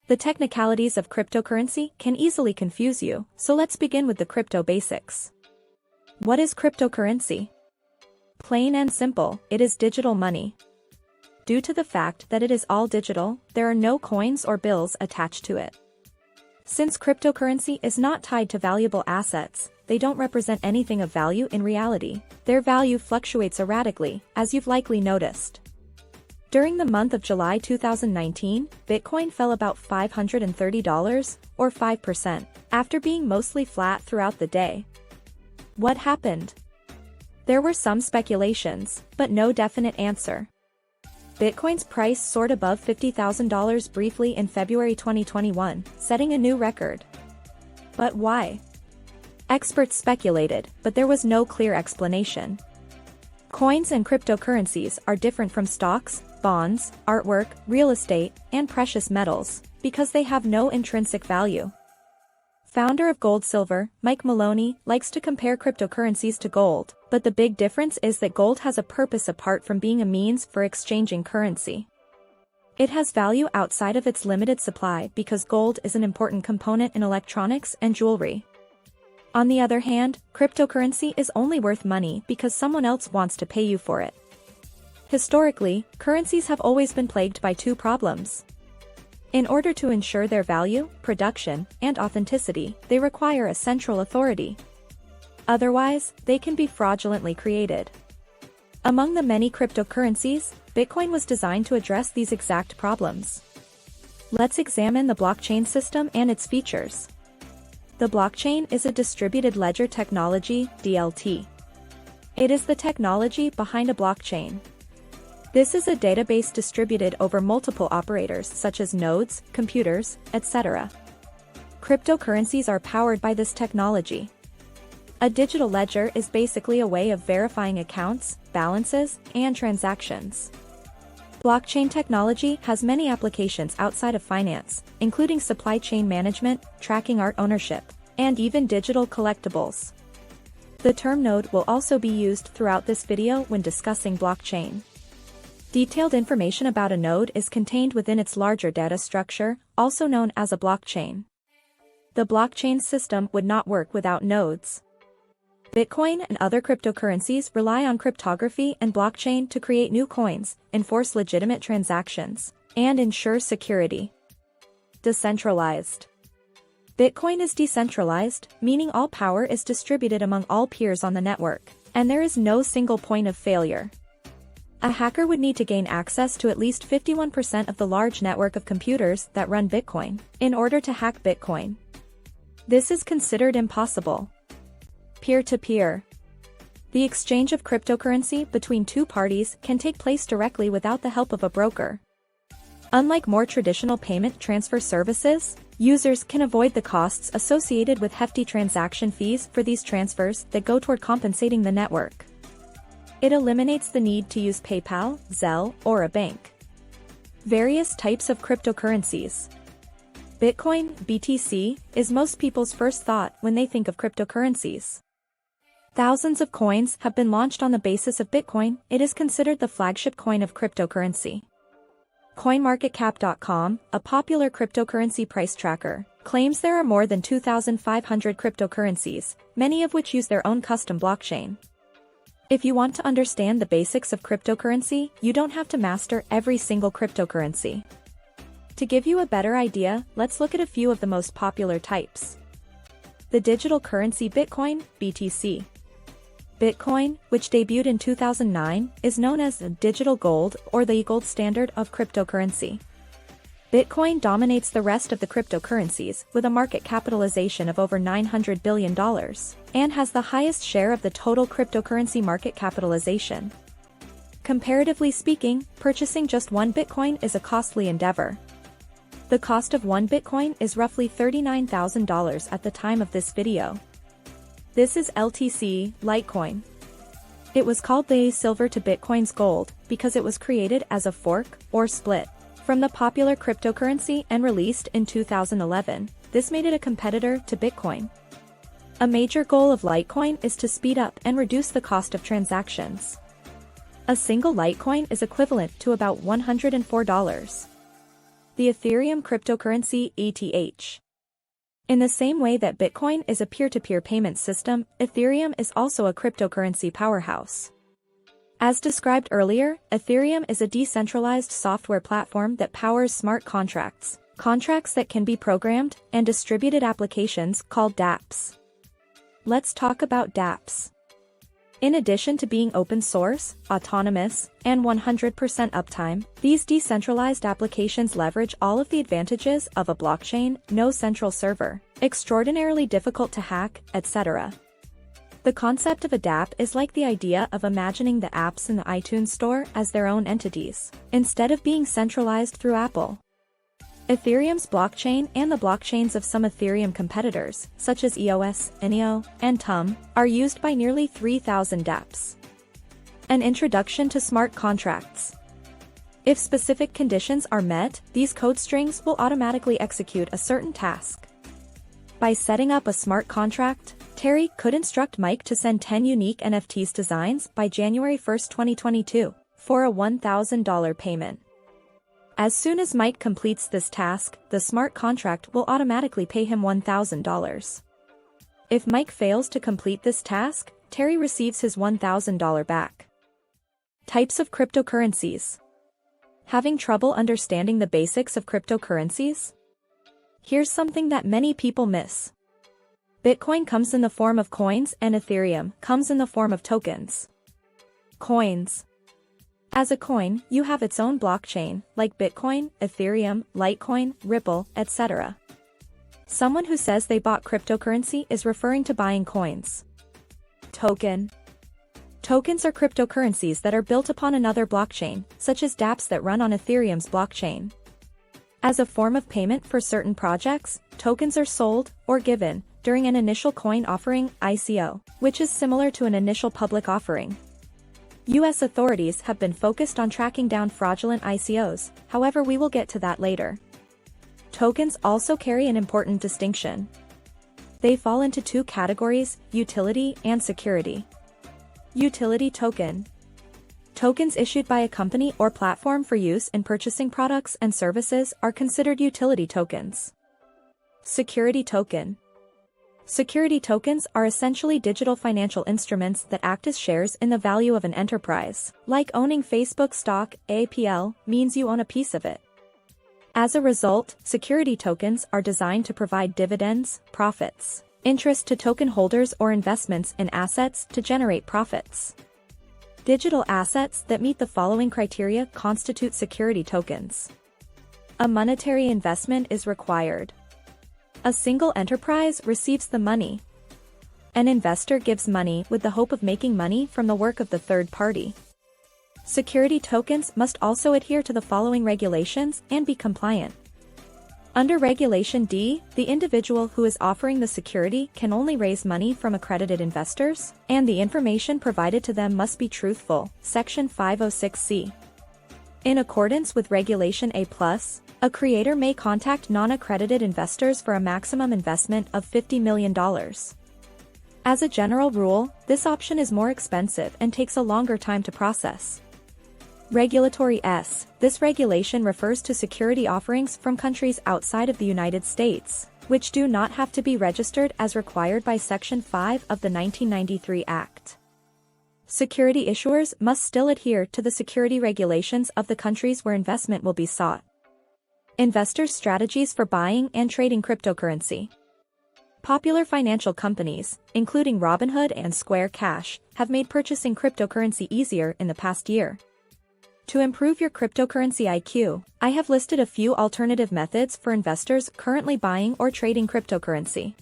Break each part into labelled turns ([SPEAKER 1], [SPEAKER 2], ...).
[SPEAKER 1] The technicalities of cryptocurrency can easily confuse you, so let's begin with the crypto basics. What is cryptocurrency? Plain and simple, it is digital money. Due to the fact that it is all digital, there are no coins or bills attached to it. Since cryptocurrency is not tied to valuable assets, they don't represent anything of value in reality. Their value fluctuates erratically, as you've likely noticed. During the month of July 2019, Bitcoin fell about $530, or 5%, after being mostly flat throughout the day. What happened? There were some speculations, but no definite answer. Bitcoin's price soared above $50,000 briefly in February 2021, setting a new record. But why? Experts speculated, but there was no clear explanation. Coins and cryptocurrencies are different from stocks, bonds, artwork, real estate, and precious metals, because they have no intrinsic value. Founder of Gold Silver, Mike Maloney, likes to compare cryptocurrencies to gold, but the big difference is that gold has a purpose apart from being a means for exchanging currency. It has value outside of its limited supply because gold is an important component in electronics and jewelry. On the other hand, cryptocurrency is only worth money because someone else wants to pay you for it. Historically, currencies have always been plagued by two problems. In order to ensure their value, production, and authenticity, they require a central authority. Otherwise, they can be fraudulently created. Among the many cryptocurrencies, Bitcoin was designed to address these exact problems. Let's examine the blockchain system and its features. The blockchain is a distributed ledger technology, DLT. It is the technology behind a blockchain. This is a database distributed over multiple operators such as nodes, computers, etc. Cryptocurrencies are powered by this technology. A digital ledger is basically a way of verifying accounts, balances, and transactions. Blockchain technology has many applications outside of finance, including supply chain management, tracking art ownership, and even digital collectibles. The term node will also be used throughout this video when discussing blockchain. Detailed information about a node is contained within its larger data structure, also known as a blockchain. The blockchain system would not work without nodes. Bitcoin and other cryptocurrencies rely on cryptography and blockchain to create new coins, enforce legitimate transactions, and ensure security. Decentralized. Bitcoin is decentralized, meaning all power is distributed among all peers on the network, and there is no single point of failure. A hacker would need to gain access to at least 51% of the large network of computers that run Bitcoin in order to hack Bitcoin. This is considered impossible. Peer-to-peer. The exchange of cryptocurrency between two parties can take place directly without the help of a broker. Unlike more traditional payment transfer services, users can avoid the costs associated with hefty transaction fees for these transfers that go toward compensating the network. It eliminates the need to use PayPal, Zelle, or a bank. Various types of cryptocurrencies. Bitcoin, BTC, is most people's first thought when they think of cryptocurrencies. Thousands of coins have been launched on the basis of Bitcoin. It is considered the flagship coin of cryptocurrency. CoinMarketCap.com, a popular cryptocurrency price tracker, claims there are more than 2,500 cryptocurrencies, many of which use their own custom blockchain. If you want to understand the basics of cryptocurrency, you don't have to master every single cryptocurrency. To give you a better idea, let's look at a few of the most popular types. The digital currency Bitcoin, BTC. Bitcoin, which debuted in 2009, is known as digital gold or the gold standard of cryptocurrency. Bitcoin dominates the rest of the cryptocurrencies with a market capitalization of over $900 billion and has the highest share of the total cryptocurrency market capitalization. Comparatively speaking, purchasing just one Bitcoin is a costly endeavor. The cost of one Bitcoin is roughly $39,000 at the time of this video. This is LTC, Litecoin. It was called the silver to Bitcoin's gold because it was created as a fork, or split, from the popular cryptocurrency and released in 2011. This made it a competitor to Bitcoin. A major goal of Litecoin is to speed up and reduce the cost of transactions. A single Litecoin is equivalent to about $104. The Ethereum cryptocurrency ETH. In the same way that Bitcoin is a peer-to-peer payment system, Ethereum is also a cryptocurrency powerhouse. As described earlier, Ethereum is a decentralized software platform that powers smart contracts, contracts that can be programmed, and distributed applications called dApps. Let's talk about dApps. In addition to being open source, autonomous, and 100% uptime, these decentralized applications leverage all of the advantages of a blockchain, no central server, extraordinarily difficult to hack, etc. The concept of a dApp is like the idea of imagining the apps in the iTunes Store as their own entities, instead of being centralized through Apple. Ethereum's blockchain and the blockchains of some Ethereum competitors, such as EOS, Eneo, and TUM, are used by nearly 3,000 dApps. An introduction to smart contracts. If specific conditions are met, these code strings will automatically execute a certain task. By setting up a smart contract, Terry could instruct Mike to send 10 unique NFTs designs by January 1, 2022, for a $1,000 payment. As soon as Mike completes this task, the smart contract will automatically pay him $1,000. If Mike fails to complete this task, Terry receives his $1,000 back. Types of cryptocurrencies. Having trouble understanding the basics of cryptocurrencies? Here's something that many people miss. Bitcoin comes in the form of coins and Ethereum comes in the form of tokens. Coins. As a coin, you have its own blockchain, like Bitcoin, Ethereum, Litecoin, Ripple, etc. Someone who says they bought cryptocurrency is referring to buying coins. Token. Tokens are cryptocurrencies that are built upon another blockchain, such as dApps that run on Ethereum's blockchain. As a form of payment for certain projects, tokens are sold, or given, during an initial coin offering, ICO, which is similar to an initial public offering. U.S. authorities have been focused on tracking down fraudulent ICOs, however we will get to that later. Tokens also carry an important distinction. They fall into two categories, utility and security. Utility token. Tokens issued by a company or platform for use in purchasing products and services are considered utility tokens. Security token. Security tokens are essentially digital financial instruments that act as shares in the value of an enterprise. Like owning Facebook stock, APL, means you own a piece of it. As a result, security tokens are designed to provide dividends, profits, interest to token holders or investments in assets to generate profits. Digital assets that meet the following criteria constitute security tokens. A monetary investment is required. A single enterprise receives the money. An investor gives money with the hope of making money from the work of the third party. Security tokens must also adhere to the following regulations and be compliant. Under Regulation D, the individual who is offering the security can only raise money from accredited investors, and the information provided to them must be truthful, Section 506C. In accordance with Regulation A+, a creator may contact non-accredited investors for a maximum investment of $50 million. As a general rule, this option is more expensive and takes a longer time to process. Regulatory S. This regulation refers to security offerings from countries outside of the United States, which do not have to be registered as required by Section 5 of the 1993 Act. Security issuers must still adhere to the security regulations of the countries where investment will be sought. Investors' strategies for buying and trading cryptocurrency. Popular financial companies, including Robinhood and Square Cash, have made purchasing cryptocurrency easier in the past year. To improve your cryptocurrency IQ, I have listed a few alternative methods for investors currently buying or trading cryptocurrency.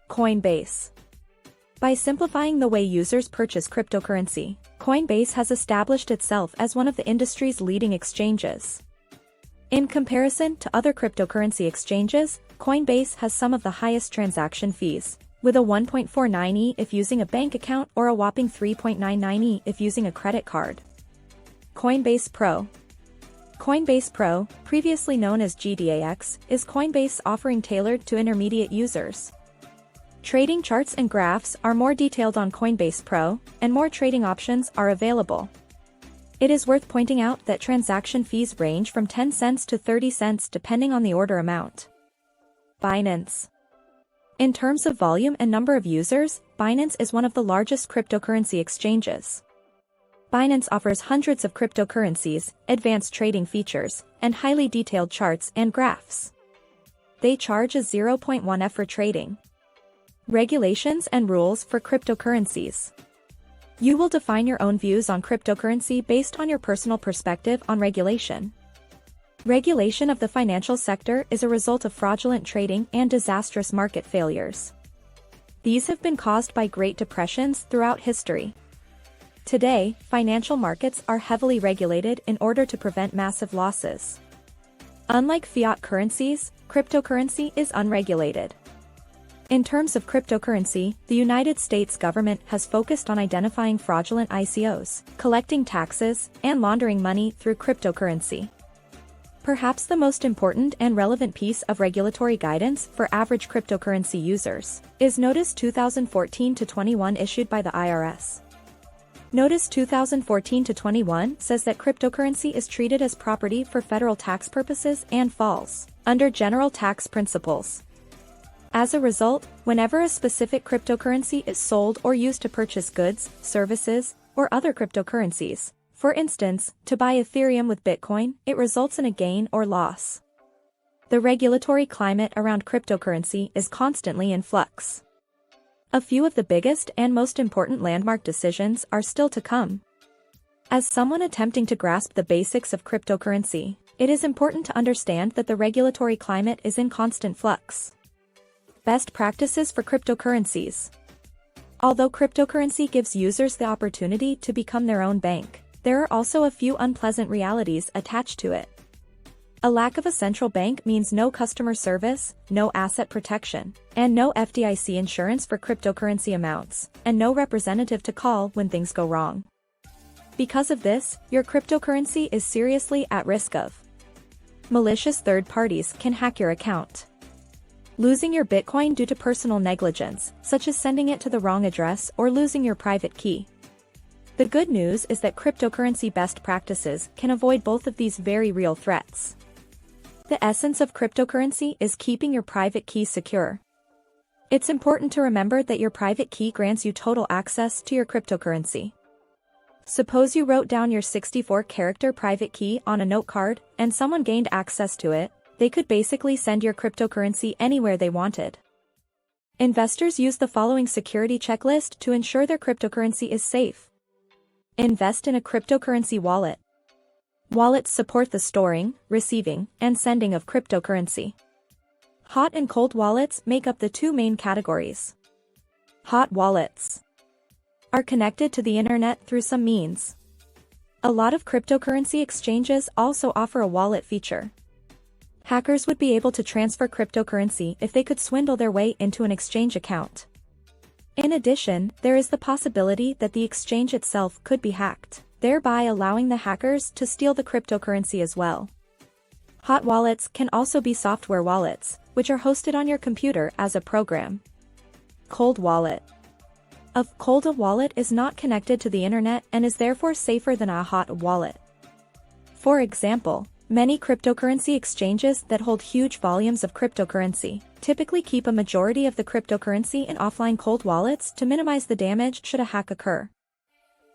[SPEAKER 1] Coinbase. By simplifying the way users purchase cryptocurrency, Coinbase has established itself as one of the industry's leading exchanges. In comparison to other cryptocurrency exchanges, Coinbase has some of the highest transaction fees, with a 1.49% if using a bank account or a whopping 3.99% if using a credit card. Coinbase Pro. Coinbase Pro, previously known as GDAX, is Coinbase offering tailored to intermediate users. Trading charts and graphs are more detailed on Coinbase Pro, and more trading options are available. It is worth pointing out that transaction fees range from 10 cents to 30 cents depending on the order amount. Binance. In terms of volume and number of users, Binance is one of the largest cryptocurrency exchanges. Binance offers hundreds of cryptocurrencies, advanced trading features, and highly detailed charts and graphs. They charge a 0.1 for trading. Regulations and rules for cryptocurrencies. You will define your own views on cryptocurrency based on your personal perspective on regulation. Regulation of the financial sector is a result of fraudulent trading and disastrous market failures. These have been caused by Great Depressions throughout history. Today, financial markets are heavily regulated in order to prevent massive losses. Unlike fiat currencies, cryptocurrency is unregulated. In terms of cryptocurrency, the United States government has focused on identifying fraudulent ICOs, collecting taxes, and laundering money through cryptocurrency. Perhaps the most important and relevant piece of regulatory guidance for average cryptocurrency users is Notice 2014-21 issued by the IRS. Notice 2014-21 says that cryptocurrency is treated as property for federal tax purposes and falls under general tax principles. As a result, whenever a specific cryptocurrency is sold or used to purchase goods, services, or other cryptocurrencies, for instance, to buy Ethereum with Bitcoin, it results in a gain or loss. The regulatory climate around cryptocurrency is constantly in flux. A few of the biggest and most important landmark decisions are still to come. As someone attempting to grasp the basics of cryptocurrency, it is important to understand that the regulatory climate is in constant flux. Best practices for cryptocurrencies. Although cryptocurrency gives users the opportunity to become their own bank, there are also a few unpleasant realities attached to it. A lack of a central bank means no customer service, no asset protection, and no FDIC insurance for cryptocurrency amounts, and no representative to call when things go wrong. Because of this, your cryptocurrency is seriously at risk of malicious third parties can hack your account. Losing your Bitcoin due to personal negligence, such as sending it to the wrong address or losing your private key. The good news is that cryptocurrency best practices can avoid both of these very real threats. The essence of cryptocurrency is keeping your private key secure. It's important to remember that your private key grants you total access to your cryptocurrency. Suppose you wrote down your 64-character private key on a note card, and someone gained access to it. They could basically send your cryptocurrency anywhere they wanted. Investors use the following security checklist to ensure their cryptocurrency is safe. Invest in a cryptocurrency wallet. Wallets support the storing, receiving, and sending of cryptocurrency. Hot and cold wallets make up the two main categories. Hot wallets are connected to the internet through some means. A lot of cryptocurrency exchanges also offer a wallet feature. Hackers would be able to transfer cryptocurrency if they could swindle their way into an exchange account. In addition, there is the possibility that the exchange itself could be hacked, thereby allowing the hackers to steal the cryptocurrency as well. Hot wallets can also be software wallets, which are hosted on your computer as a program. Cold wallet. A cold wallet is not connected to the internet and is therefore safer than a hot wallet. For example, many cryptocurrency exchanges that hold huge volumes of cryptocurrency typically keep a majority of the cryptocurrency in offline cold wallets to minimize the damage should a hack occur.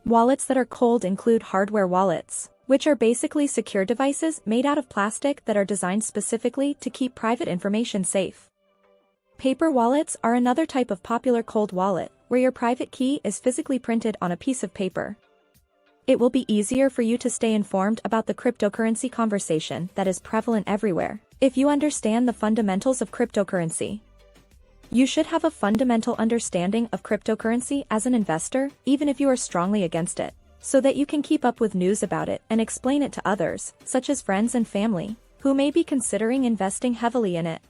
[SPEAKER 1] Wallets that are cold include hardware wallets, which are basically secure devices made out of plastic that are designed specifically to keep private information safe. Paper wallets are another type of popular cold wallet, where your private key is physically printed on a piece of paper. It will be easier for you to stay informed about the cryptocurrency conversation that is prevalent everywhere if you understand the fundamentals of cryptocurrency. You should have a fundamental understanding of cryptocurrency as an investor, even if you are strongly against it, so that you can keep up with news about it and explain it to others, such as friends and family, who may be considering investing heavily in it.